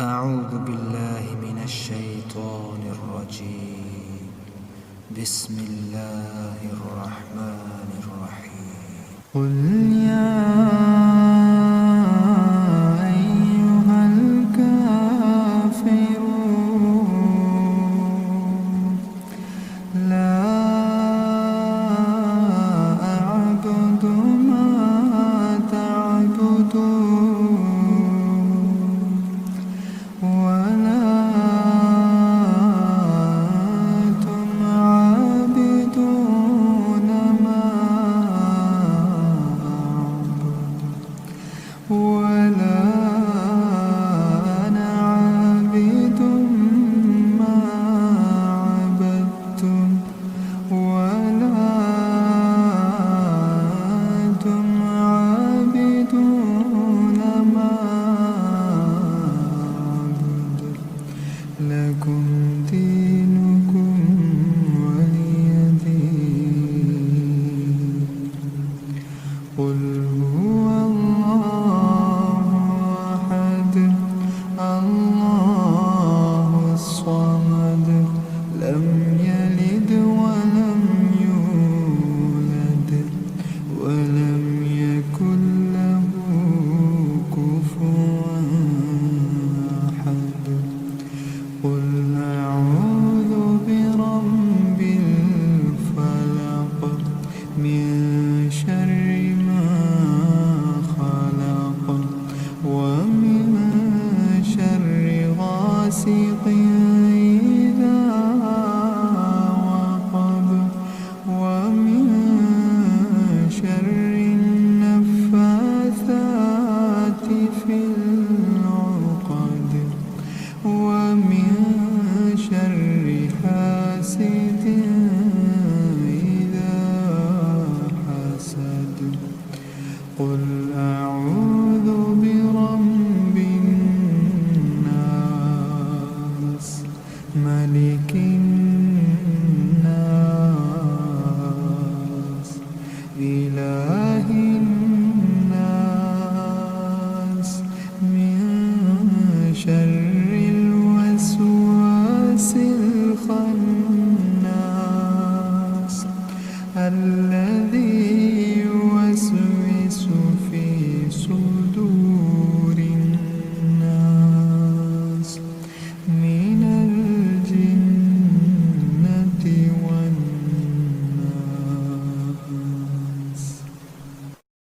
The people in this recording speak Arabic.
أعوذ بالله من الشيطان الرجيم. بسم الله الرحمن الرحيم. قل يا أيها الكافرون لا أعبد ما تعبدون ولا أنتم عابدون ما أعبد ولا أنا عابد ما عبدتم ولا أنتم عابدون ما لكم دينكم ولي دين. قل هو الله أحد الله الصمد لم يلد ولم يولد ولم يكن له كفوا أحد. قل أعوذ برب الفلق من شر ما خلق ومن شر غاسق إذا وقب ومن شر النفاثات في العقد ومن شر حاسد إذا حسد. قل أعوذ برب الناس ملك الناس إله الناس من شر الوسواس الخناس الذي يوسوس في صدور